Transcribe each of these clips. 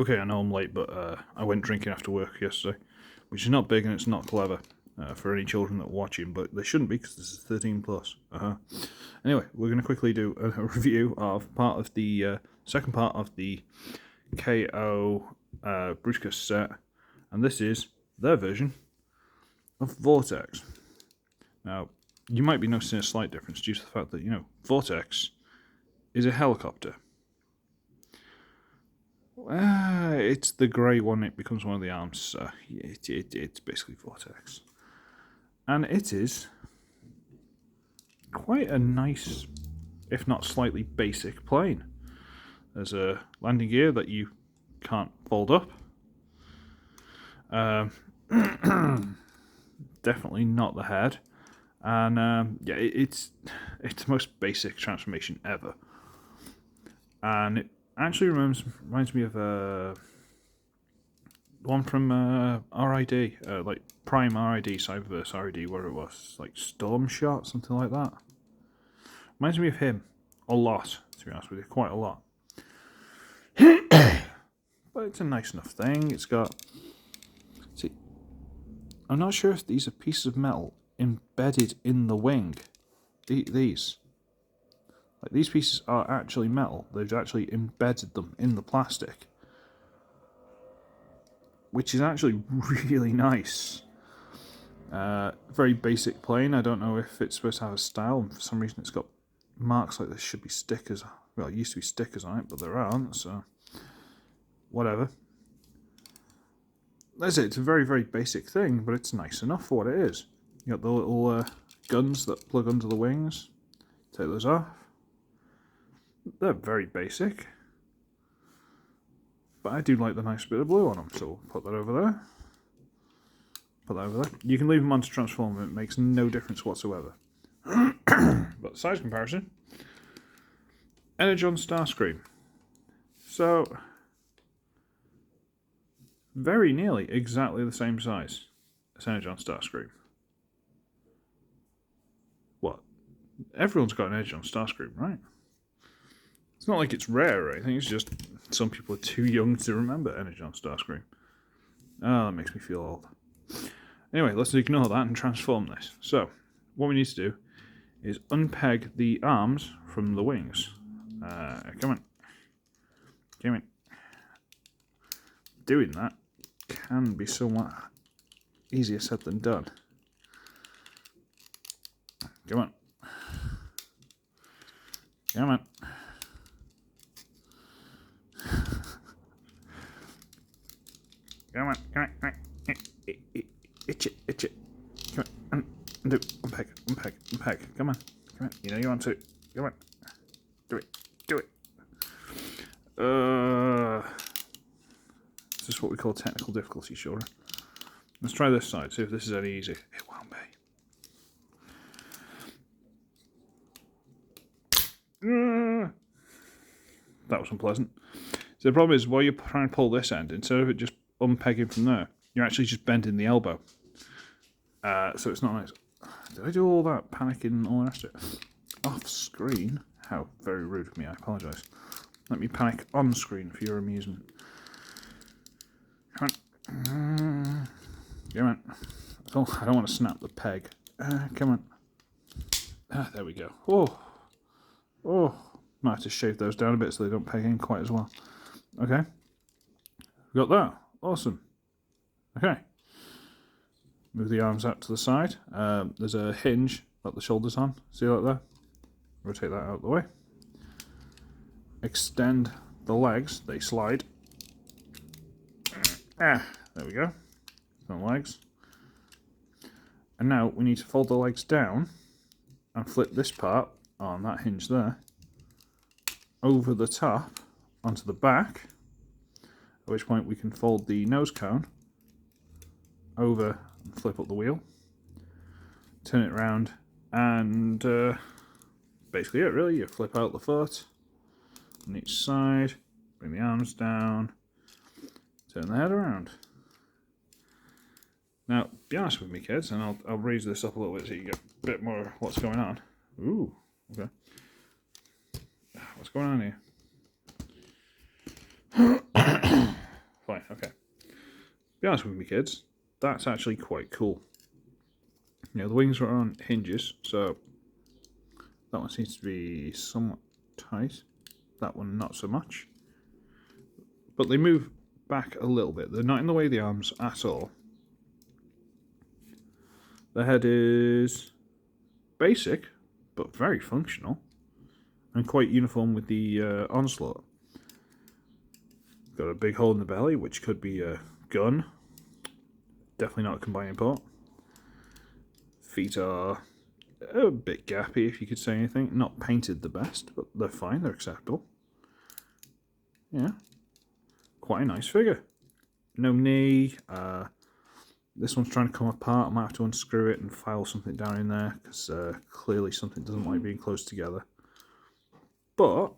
Okay, I know I'm late, but I went drinking after work yesterday, which is not big and it's not clever for any children that are watching, but they shouldn't be because this is 13 plus. Anyway, we're going to quickly do a review of part of the second part of the KO Bruticus set, and this is their version of Vortex. Now, you might be noticing a slight difference due to the fact that, Vortex is a helicopter. It's the grey one, it becomes one of the arms, so it's basically Vortex. And it is quite a nice, if not slightly basic, plane. There's a landing gear that you can't fold up. Definitely not the head. And yeah, it's the most basic transformation ever. And it actually reminds me of one from RID, like Prime RID, Cyberverse RID, where it was like Storm Shot, something like that. Reminds me of him a lot, to be honest with you, quite a lot. But it's a nice enough thing. It's got, see, I'm not sure if these are pieces of metal embedded in the wing. These. Like, these pieces are actually metal. They've actually embedded them in the plastic, which is actually really nice. Very basic plane. I don't know if it's supposed to have a style, and for some reason it's got marks like there should be stickers. Well, it used to be stickers on it, but there aren't, so whatever. That's it. It's a very, very basic thing, but it's nice enough for what it is. You got the little guns that plug under the wings. Take those off. They're very basic, but I do like the nice bit of blue on them, so we'll put that over there. Put that over there. You can leave them on to transform, it makes no difference whatsoever. But size comparison, Energon Starscream. So, very nearly exactly the same size as Energon Starscream. What? Everyone's got an Energon Starscream, right? It's not like it's rare or anything, it's just some people are too young to remember Energon Starscream. Oh, that makes me feel old. Anyway, let's ignore that and transform this. So, what we need to do is unpeg the arms from the wings. Come on. Come on. Doing that can be somewhat easier said than done. Come on. Come on. Come on, come on, come on. Itch it. Come on, undo, unpeg. Come on. You know you want to. Come on. Do it. This is what we call technical difficulty, sure. Let's try this side, see if this is any easier. It won't be. That was unpleasant. So the problem is, while you're trying to pull this end, instead of it just unpegging from there, you're actually just bending the elbow. So it's not nice. Did I do all that panicking and all the rest of it? Off screen? How very rude of me, I apologise. Let me panic on screen for your amusement. Come on. Come on. Oh, I don't want to snap the peg. Come on. There we go. Oh. Might have to shave those down a bit so they don't peg in quite as well. Okay. Got that. Awesome. Okay. Move the arms out to the side. There's a hinge that the shoulder's on. See that there? Rotate that out of the way. Extend the legs. They slide. There we go. The legs. And now we need to fold the legs down and flip this part on that hinge there over the top onto the back, at which point we can fold the nose cone over and flip up the wheel, turn it around, and basically it really. You flip out the foot on each side, bring the arms down, turn the head around. Now, be honest with me, kids, and I'll raise this up a little bit so you get a bit more of what's going on. Ooh, okay. What's going on here? be honest with me, kids, that's actually quite cool. You know, the wings are on hinges, so that one seems to be somewhat tight. That one not so much. But they move back a little bit. They're not in the way of the arms at all. The head is basic, but very functional. And quite uniform with the onslaught. Got a big hole in the belly, which could be a gun. Definitely not a combining port. Feet are a bit gappy, if you could say anything. Not painted the best, but they're fine, they're acceptable. Yeah, quite a nice figure. No knee. This one's trying to come apart. I might have to unscrew it and file something down in there, because clearly something doesn't like being close together. But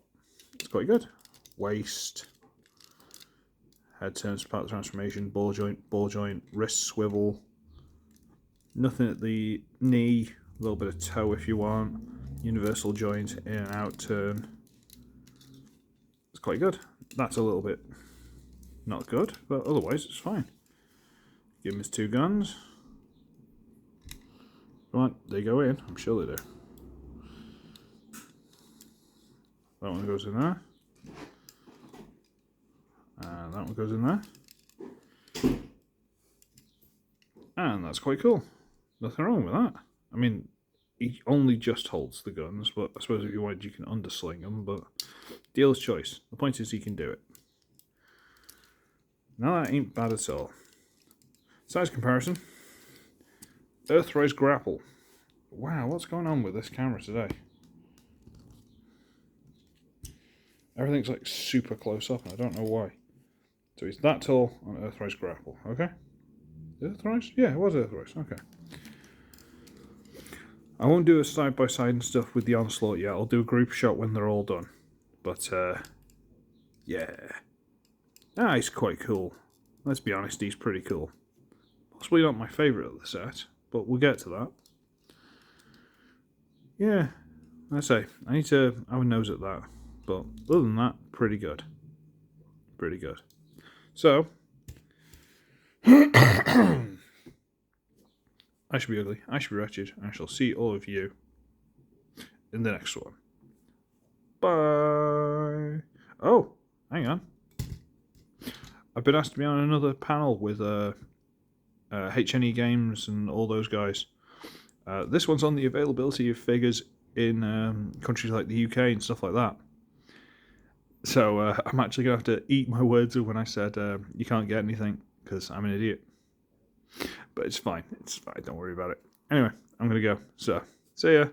it's quite good. Waist. Head turns part of the transformation. Ball joint, wrist swivel. Nothing at the knee. A little bit of toe if you want. Universal joint, in and out turn. It's quite good. That's a little bit not good, but otherwise it's fine. Give him his two guns. Right, they go in. I'm sure they do. That one goes in there. And that one goes in there. And that's quite cool. Nothing wrong with that. I mean, he only just holds the guns, but I suppose if you wanted, you can undersling them, but dealer's choice. The point is he can do it. Now that ain't bad at all. Size comparison. Earthrise grapple. Wow, what's going on with this camera today? Everything's like super close up and I don't know why. So he's that tall on Earthrise grapple, okay? Earthrise? Yeah, it was Earthrise, okay. I won't do a side-by-side and stuff with the onslaught yet. I'll do a group shot when they're all done. But, yeah. Ah, he's quite cool. Let's be honest, he's pretty cool. Possibly not my favourite of the set, but we'll get to that. Yeah, I say, I need to have a nose at that. But other than that, pretty good. Pretty good. So, I should be ugly, I should be wretched, and I shall see all of you in the next one. Bye! Oh, hang on. I've been asked to be on another panel with HNE Games and all those guys. This one's on the availability of figures in countries like the UK and stuff like that. So I'm actually going to have to eat my words when I said you can't get anything, because I'm an idiot. But it's fine, don't worry about it. Anyway, I'm going to go. So, see ya.